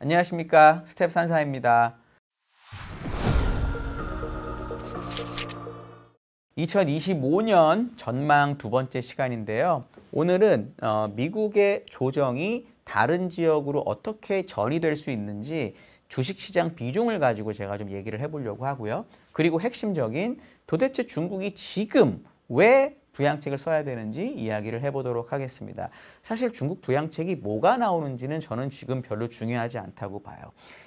안녕하십니까, 스텝 산사입니다. 2025년 전망 두 번째 시간인데요. 오늘은 미국의 조정이 다른 지역으로 어떻게 전이될 수 있는지 주식시장 비중을 가지고 제가 좀 얘기를 해보려고 하고요. 그리고 핵심적인 도대체 중국이 지금 왜 부양책을 써야 되는지 이야기를 해보도록 하겠습니다. 사실 중국 부양책이 뭐가 나오는지는 저는 지금 별로 중요하지 않다고 봐요.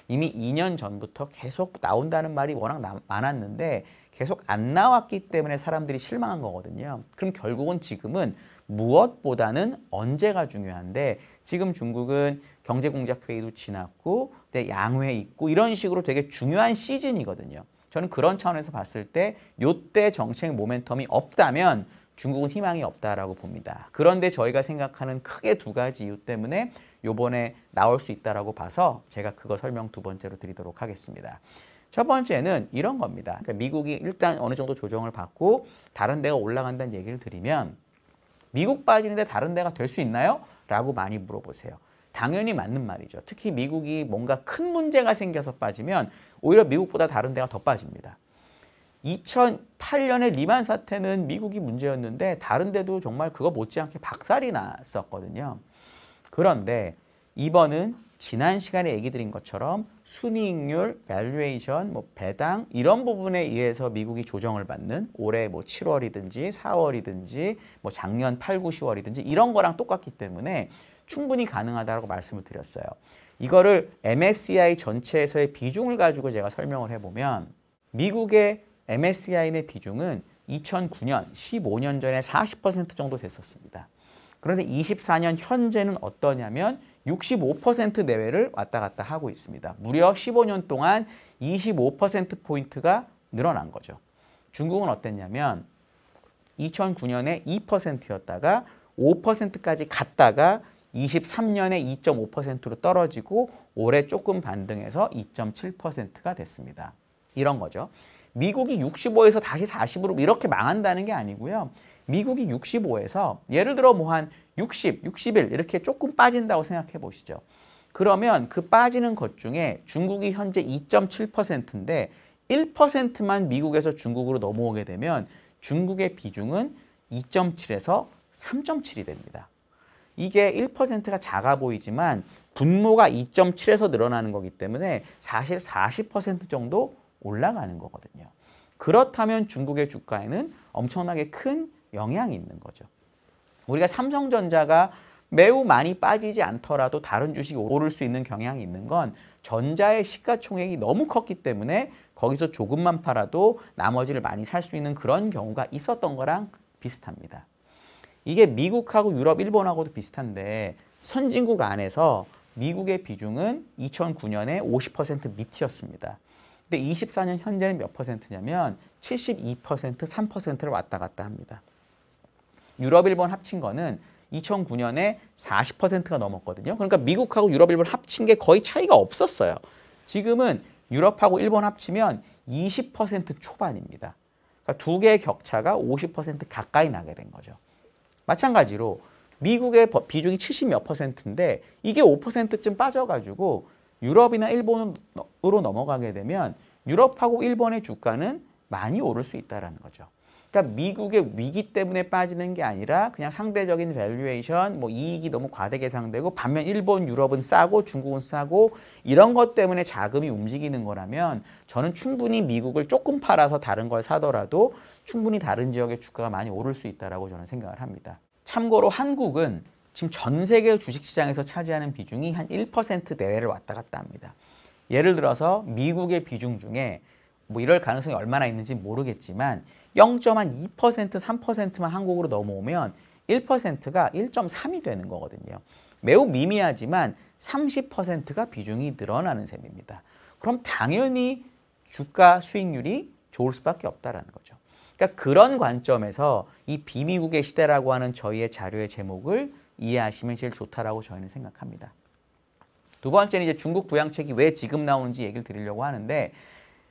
이미 2년 전부터 계속 나온다는 말이 워낙 많았는데 계속 안 나왔기 때문에 사람들이 실망한 거거든요. 그럼 결국은 지금은 무엇보다는 언제가 중요한데, 지금 중국은 경제공작회의도 지났고 양회 있고 이런 식으로 되게 중요한 시즌이거든요. 저는 그런 차원에서 봤을 때 요때 정책 모멘텀이 없다면 중국은 희망이 없다라고 봅니다. 그런데 저희가 생각하는 크게 두 가지 이유 때문에 요번에 나올 수 있다라고 봐서 제가 그거 설명 두 번째로 드리도록 하겠습니다. 첫 번째는 이런 겁니다. 그러니까 미국이 일단 어느 정도 조정을 받고 다른 데가 올라간다는 얘기를 드리면, 미국 빠지는데 다른 데가 될 수 있나요? 라고 많이 물어보세요. 당연히 맞는 말이죠. 특히 미국이 뭔가 큰 문제가 생겨서 빠지면 오히려 미국보다 다른 데가 더 빠집니다. 2008년의 리만 사태는 미국이 문제였는데 다른 데도 정말 그거 못지않게 박살이 났었거든요. 그런데 이번은 지난 시간에 얘기 드린 것처럼 순이익률, 밸류에이션, 배당 이런 부분에 의해서 미국이 조정을 받는, 올해 7월이든지 4월이든지 작년 8, 9, 10월이든지 이런 거랑 똑같기 때문에 충분히 가능하다고 말씀을 드렸어요. 이거를 MSCI 전체에서의 비중을 가지고 제가 설명을 해보면, 미국의 MSCI의 비중은 2009년, 15년 전에 40% 정도 됐었습니다. 그런데 24년 현재는 어떠냐면 65% 내외를 왔다 갔다 하고 있습니다. 무려 15년 동안 25%포인트가 늘어난 거죠. 중국은 어땠냐면 2009년에 2%였다가 5%까지 갔다가 23년에 2.5%로 떨어지고 올해 조금 반등해서 2.7%가 됐습니다. 이런 거죠. 미국이 65에서 다시 40으로 이렇게 망한다는 게 아니고요. 미국이 65에서 예를 들어 한 60, 61 이렇게 조금 빠진다고 생각해 보시죠. 그러면 그 빠지는 것 중에 중국이 현재 2.7%인데 1%만 미국에서 중국으로 넘어오게 되면 중국의 비중은 2.7에서 3.7이 됩니다. 이게 1%가 작아 보이지만 분모가 2.7에서 늘어나는 거기 때문에 사실 40% 정도 올라가는 거거든요. 그렇다면 중국의 주가에는 엄청나게 큰 영향이 있는 거죠. 우리가 삼성전자가 매우 많이 빠지지 않더라도 다른 주식이 오를 수 있는 경향이 있는 건 전자의 시가총액이 너무 컸기 때문에 거기서 조금만 팔아도 나머지를 많이 살 수 있는 그런 경우가 있었던 거랑 비슷합니다. 이게 미국하고 유럽, 일본하고도 비슷한데 선진국 안에서 미국의 비중은 2009년에 50% 밑이었습니다. 근데 24년 현재는 몇 퍼센트냐면 72%, 3%를 왔다 갔다 합니다. 유럽, 일본 합친 거는 2009년에 40%가 넘었거든요. 그러니까 미국하고 유럽, 일본 합친 게 거의 차이가 없었어요. 지금은 유럽하고 일본 합치면 20% 초반입니다. 그러니까 두 개의 격차가 50% 가까이 나게 된 거죠. 마찬가지로 미국의 비중이 70 몇 %인데 이게 5%쯤 빠져가지고 유럽이나 일본으로 넘어가게 되면 유럽하고 일본의 주가는 많이 오를 수 있다는 거죠. 그러니까 미국의 위기 때문에 빠지는 게 아니라 그냥 상대적인 밸류에이션, 이익이 너무 과대 계상되고 반면 일본, 유럽은 싸고 중국은 싸고 이런 것 때문에 자금이 움직이는 거라면 저는 충분히 미국을 조금 팔아서 다른 걸 사더라도 충분히 다른 지역의 주가가 많이 오를 수 있다고 저는 생각을 합니다. 참고로 한국은 지금 전 세계 주식시장에서 차지하는 비중이 한 1% 내외를 왔다 갔다 합니다. 예를 들어서 미국의 비중 중에 이럴 가능성이 얼마나 있는지 모르겠지만 0.2%, 3%만 한국으로 넘어오면 1%가 1.3이 되는 거거든요. 매우 미미하지만 30%가 비중이 늘어나는 셈입니다. 그럼 당연히 주가 수익률이 좋을 수밖에 없다는 거죠. 그러니까 그런 관점에서 이 비미국의 시대라고 하는 저희의 자료의 제목을 이해하시면 제일 좋다라고 저희는 생각합니다. 두 번째는 이제 중국 부양책이 왜 지금 나오는지 얘기를 드리려고 하는데,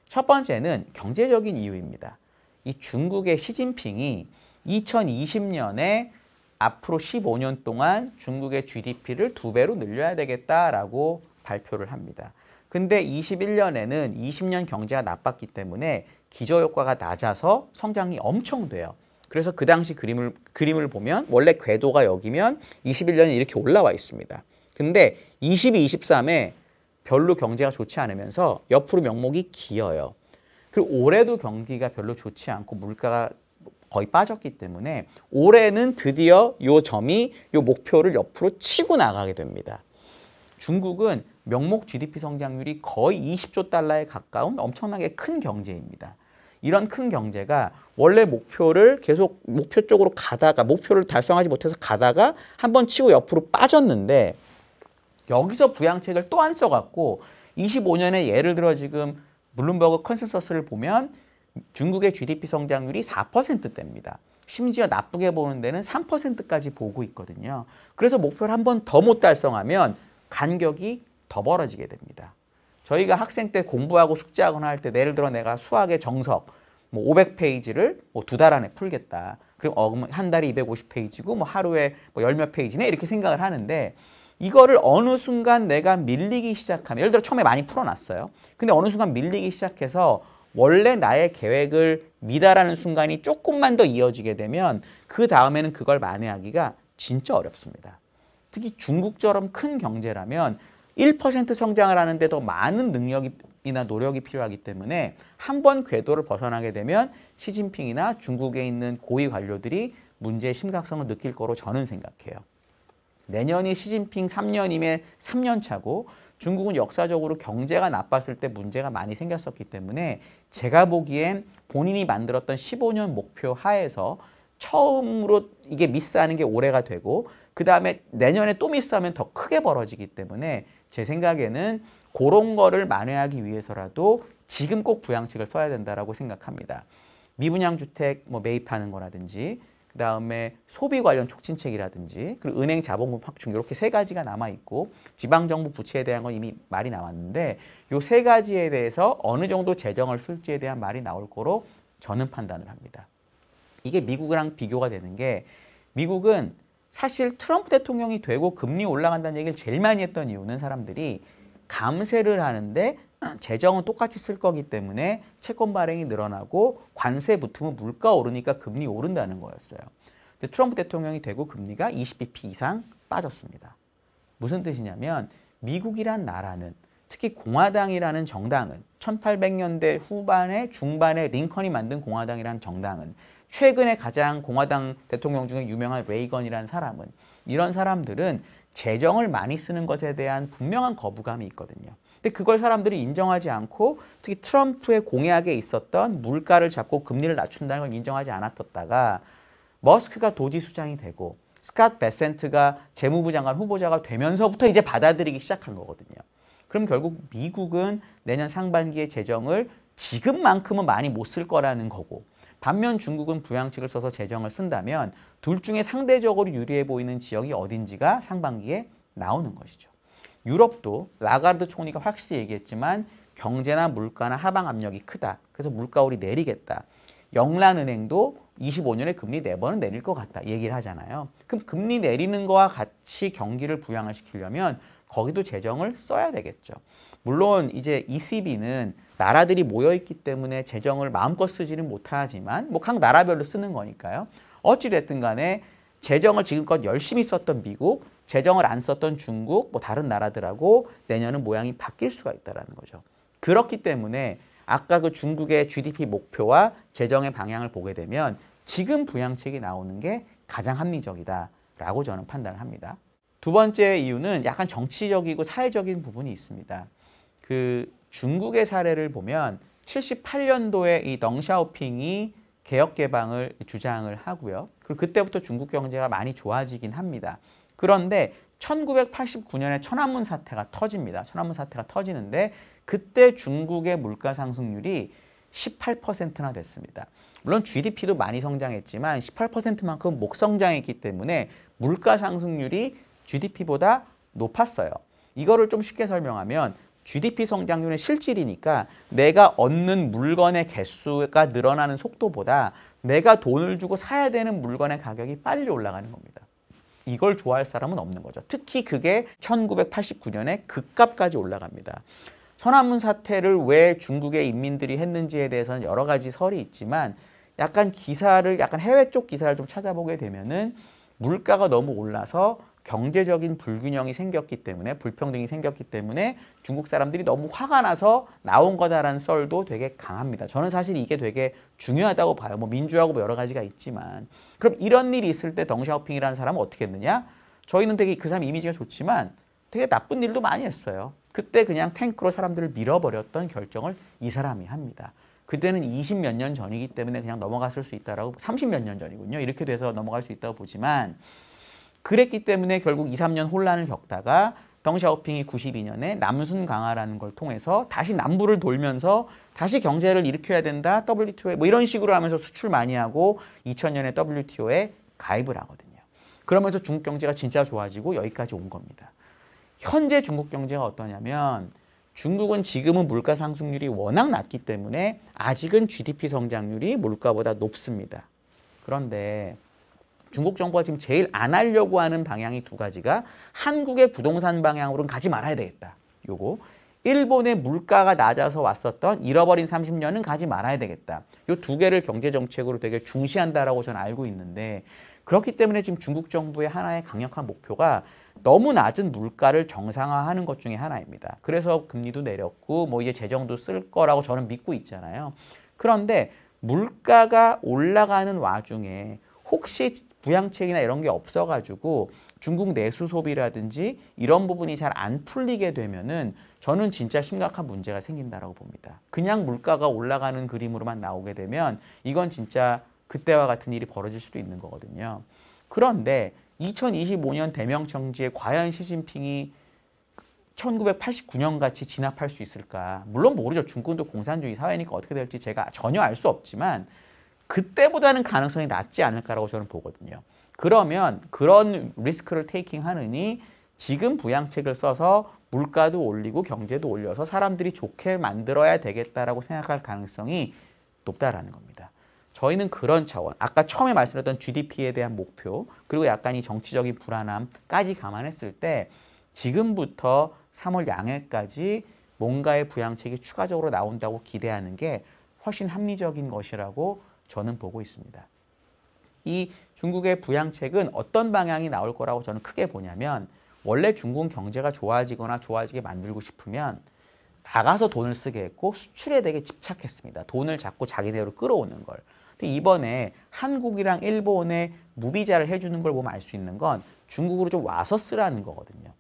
첫 번째는 경제적인 이유입니다. 이 중국의 시진핑이 2020년에 앞으로 15년 동안 중국의 GDP를 2배로 늘려야 되겠다라고 발표를 합니다. 근데 21년에는 20년 경제가 나빴기 때문에 기저효과가 낮아서 성장이 엄청 돼요. 그래서 그 당시 그림을 보면 원래 궤도가 여기면 21년에 이렇게 올라와 있습니다. 근데 22, 23에 별로 경제가 좋지 않으면서 옆으로 명목이 기어요. 그리고 올해도 경기가 별로 좋지 않고 물가가 거의 빠졌기 때문에 올해는 드디어 요 점이 요 목표를 옆으로 치고 나가게 됩니다. 중국은 명목 GDP 성장률이 거의 20조 달러에 가까운 엄청나게 큰 경제입니다. 이런 큰 경제가 원래 목표를 계속 목표 쪽으로 가다가 목표를 달성하지 못해서 가다가 한번 치고 옆으로 빠졌는데 여기서 부양책을 또 안 써갖고 25년에 예를 들어 지금 블룸버그 컨센서스를 보면 중국의 GDP 성장률이 4%대입니다. 심지어 나쁘게 보는 데는 3%까지 보고 있거든요. 그래서 목표를 한 번 더 못 달성하면 간격이 더 벌어지게 됩니다. 저희가 학생 때 공부하고 숙제하거나 할 때 예를 들어 내가 수학의 정석 뭐 500페이지를 뭐 2달 안에 풀겠다. 그리고 한 달에 250페이지고 뭐 하루에 뭐 10몇 페이지네 이렇게 생각을 하는데 이거를 어느 순간 내가 밀리기 시작하면 예를 들어 처음에 많이 풀어놨어요. 근데 어느 순간 밀리기 시작해서 원래 나의 계획을 미달하는 순간이 조금만 더 이어지게 되면 그 다음에는 그걸 만회하기가 진짜 어렵습니다. 특히 중국처럼 큰 경제라면 1% 성장을 하는데 더 많은 능력이나 노력이 필요하기 때문에 한 번 궤도를 벗어나게 되면 시진핑이나 중국에 있는 고위 관료들이 문제의 심각성을 느낄 거로 저는 생각해요. 내년이 시진핑 3년임에 3년 차고 중국은 역사적으로 경제가 나빴을 때 문제가 많이 생겼었기 때문에 제가 보기엔 본인이 만들었던 15년 목표 하에서 처음으로 이게 미스하는 게 올해가 되고 그 다음에 내년에 또 미스하면 더 크게 벌어지기 때문에 제 생각에는 그런 거를 만회하기 위해서라도 지금 꼭 부양책을 써야 된다고 생각합니다. 미분양주택 뭐 매입하는 거라든지 그 다음에 소비 관련 촉진책이라든지 그리고 은행 자본금 확충 이렇게 세 가지가 남아있고 지방정부 부채에 대한 건 이미 말이 나왔는데 이 세 가지에 대해서 어느 정도 재정을 쓸지에 대한 말이 나올 거로 저는 판단을 합니다. 이게 미국이랑 비교가 되는 게 미국은 사실 트럼프 대통령이 되고 금리 올라간다는 얘기를 제일 많이 했던 이유는 사람들이 감세를 하는데 재정은 똑같이 쓸 거기 때문에 채권 발행이 늘어나고 관세 붙으면 물가 오르니까 금리 오른다는 거였어요. 근데 트럼프 대통령이 되고 금리가 20bp 이상 빠졌습니다. 무슨 뜻이냐면 미국이란 나라는 특히 공화당이라는 정당은 1800년대 후반에 중반에 링컨이 만든 공화당이라는 정당은 최근에 가장 공화당 대통령 중에 유명한 레이건이라는 사람은 이런 사람들은 재정을 많이 쓰는 것에 대한 분명한 거부감이 있거든요. 근데 그걸 사람들이 인정하지 않고 특히 트럼프의 공약에 있었던 물가를 잡고 금리를 낮춘다는 걸 인정하지 않았었다가 머스크가 도지수장이 되고 스캇 베센트가 재무부 장관 후보자가 되면서부터 이제 받아들이기 시작한 거거든요. 그럼 결국 미국은 내년 상반기에 재정을 지금만큼은 많이 못 쓸 거라는 거고 반면 중국은 부양책을 써서 재정을 쓴다면 둘 중에 상대적으로 유리해 보이는 지역이 어딘지가 상반기에 나오는 것이죠. 유럽도 라가르드 총리가 확실히 얘기했지만 경제나 물가나 하방 압력이 크다. 그래서 물가 우리 내리겠다. 영란은행도 25년에 금리 4번은 내릴 것 같다. 얘기를 하잖아요. 그럼 금리 내리는 거와 같이 경기를 부양을 시키려면 거기도 재정을 써야 되겠죠. 물론 이제 ECB는 나라들이 모여있기 때문에 재정을 마음껏 쓰지는 못하지만 뭐 각 나라별로 쓰는 거니까요. 어찌됐든 간에 재정을 지금껏 열심히 썼던 미국, 재정을 안 썼던 중국, 뭐 다른 나라들하고 내년은 모양이 바뀔 수가 있다는 거죠. 그렇기 때문에 아까 그 중국의 GDP 목표와 재정의 방향을 보게 되면 지금 부양책이 나오는 게 가장 합리적이다라고 저는 판단을 합니다. 두 번째 이유는 약간 정치적이고 사회적인 부분이 있습니다. 그 중국의 사례를 보면 78년도에 이 덩샤오핑이 개혁 개방을 주장을 하고요. 그리고 그때부터 중국 경제가 많이 좋아지긴 합니다. 그런데 1989년에 천안문 사태가 터집니다. 천안문 사태가 터지는데 그때 중국의 물가 상승률이 18%나 됐습니다. 물론 GDP도 많이 성장했지만 18%만큼 못 성장했기 때문에 물가 상승률이 GDP보다 높았어요. 이거를 좀 쉽게 설명하면 GDP 성장률은 실질이니까 내가 얻는 물건의 개수가 늘어나는 속도보다 내가 돈을 주고 사야 되는 물건의 가격이 빨리 올라가는 겁니다. 이걸 좋아할 사람은 없는 거죠. 특히 그게 1989년에 급값까지 올라갑니다. 천안문 사태를 왜 중국의 인민들이 했는지에 대해서는 여러 가지 설이 있지만 약간 해외 쪽 기사를 좀 찾아보게 되면은 물가가 너무 올라서 경제적인 불균형이 생겼기 때문에, 불평등이 생겼기 때문에 중국 사람들이 너무 화가 나서 나온 거다라는 썰도 되게 강합니다. 저는 사실 이게 되게 중요하다고 봐요. 뭐 민주하고 뭐 여러 가지가 있지만. 그럼 이런 일이 있을 때 덩샤오핑이라는 사람은 어떻게 했느냐? 저희는 되게 그 사람 이미지가 좋지만 되게 나쁜 일도 많이 했어요. 그때 그냥 탱크로 사람들을 밀어버렸던 결정을 이 사람이 합니다. 그때는 20몇 년 전이기 때문에 그냥 넘어갔을 수 있다라고, 30몇 년 전이군요. 이렇게 돼서 넘어갈 수 있다고 보지만, 그랬기 때문에 결국 2, 3년 혼란을 겪다가 덩샤오핑이 92년에 남순 강화라는 걸 통해서 다시 남부를 돌면서 다시 경제를 일으켜야 된다. WTO에 뭐 이런 식으로 하면서 수출 많이 하고 2000년에 WTO에 가입을 하거든요. 그러면서 중국 경제가 진짜 좋아지고 여기까지 온 겁니다. 현재 중국 경제가 어떠냐면 중국은 지금은 물가 상승률이 워낙 낮기 때문에 아직은 GDP 성장률이 물가보다 높습니다. 그런데 중국 정부가 지금 제일 안 하려고 하는 방향이 두 가지가, 한국의 부동산 방향으로는 가지 말아야 되겠다. 요거. 일본의 물가가 낮아서 왔었던 잃어버린 30년은 가지 말아야 되겠다. 요 두 개를 경제정책으로 되게 중시한다라고 저는 알고 있는데, 그렇기 때문에 지금 중국 정부의 하나의 강력한 목표가 너무 낮은 물가를 정상화하는 것 중에 하나입니다. 그래서 금리도 내렸고 뭐 이제 재정도 쓸 거라고 저는 믿고 있잖아요. 그런데 물가가 올라가는 와중에 혹시 부양책이나 이런 게 없어가지고 중국 내수 소비라든지 이런 부분이 잘 안 풀리게 되면은 저는 진짜 심각한 문제가 생긴다라고 봅니다. 그냥 물가가 올라가는 그림으로만 나오게 되면 이건 진짜 그때와 같은 일이 벌어질 수도 있는 거거든요. 그런데 2025년 대명청지에 과연 시진핑이 1989년 같이 진압할 수 있을까? 물론 모르죠. 중국도 공산주의 사회니까 어떻게 될지 제가 전혀 알 수 없지만 그때보다는 가능성이 낮지 않을까라고 저는 보거든요. 그러면 그런 리스크를 테이킹 하느니 지금 부양책을 써서 물가도 올리고 경제도 올려서 사람들이 좋게 만들어야 되겠다라고 생각할 가능성이 높다라는 겁니다. 저희는 그런 차원, 아까 처음에 말씀드렸던 GDP에 대한 목표, 그리고 약간 이 정치적인 불안함까지 감안했을 때 지금부터 3월 양해까지 뭔가의 부양책이 추가적으로 나온다고 기대하는 게 훨씬 합리적인 것이라고 저는 보고 있습니다. 이 중국의 부양책은 어떤 방향이 나올 거라고 저는 크게 보냐면, 원래 중국은 경제가 좋아지거나 좋아지게 만들고 싶으면 나가서 돈을 쓰게 했고 수출에 되게 집착했습니다. 돈을 자꾸 자기네로 끌어오는 걸. 근데 이번에 한국이랑 일본에 무비자를 해주는 걸 보면 알 수 있는 건 중국으로 좀 와서 쓰라는 거거든요.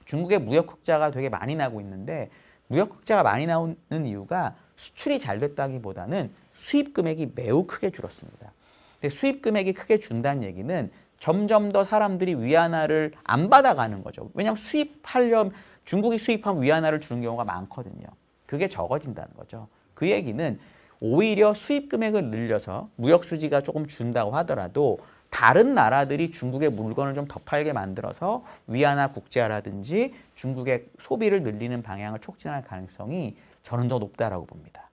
중국의 무역 흑자가 되게 많이 나고 있는데, 무역 흑자가 많이 나오는 이유가 수출이 잘 됐다기보다는 수입 금액이 매우 크게 줄었습니다. 근데 수입 금액이 크게 준다는 얘기는 점점 더 사람들이 위안화를 안 받아가는 거죠. 왜냐하면 중국이 수입하면 위안화를 주는 경우가 많거든요. 그게 적어진다는 거죠. 그 얘기는 오히려 수입 금액을 늘려서 무역 수지가 조금 준다고 하더라도 다른 나라들이 중국의 물건을 좀 더 팔게 만들어서 위안화 국제화라든지 중국의 소비를 늘리는 방향을 촉진할 가능성이 저는 더 높다라고 봅니다.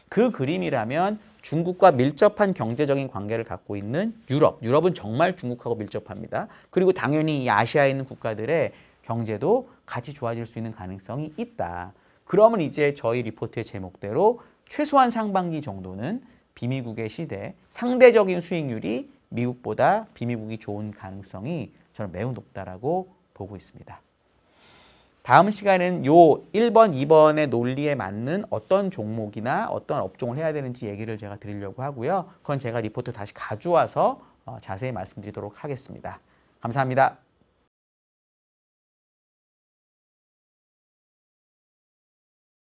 그 그림이라면 중국과 밀접한 경제적인 관계를 갖고 있는 유럽은 정말 중국하고 밀접합니다. 그리고 당연히 이 아시아에 있는 국가들의 경제도 같이 좋아질 수 있는 가능성이 있다. 그러면 이제 저희 리포트의 제목대로 최소한 상반기 정도는 비미국의 시대, 상대적인 수익률이 미국보다 비미국이 좋은 가능성이 저는 매우 높다라고 보고 있습니다. 다음 시간은 요 1번, 2번의 논리에 맞는 어떤 종목이나 어떤 업종을 해야 되는지 얘기를 제가 드리려고 하고요. 그건 제가 리포트 다시 가져와서 자세히 말씀드리도록 하겠습니다. 감사합니다.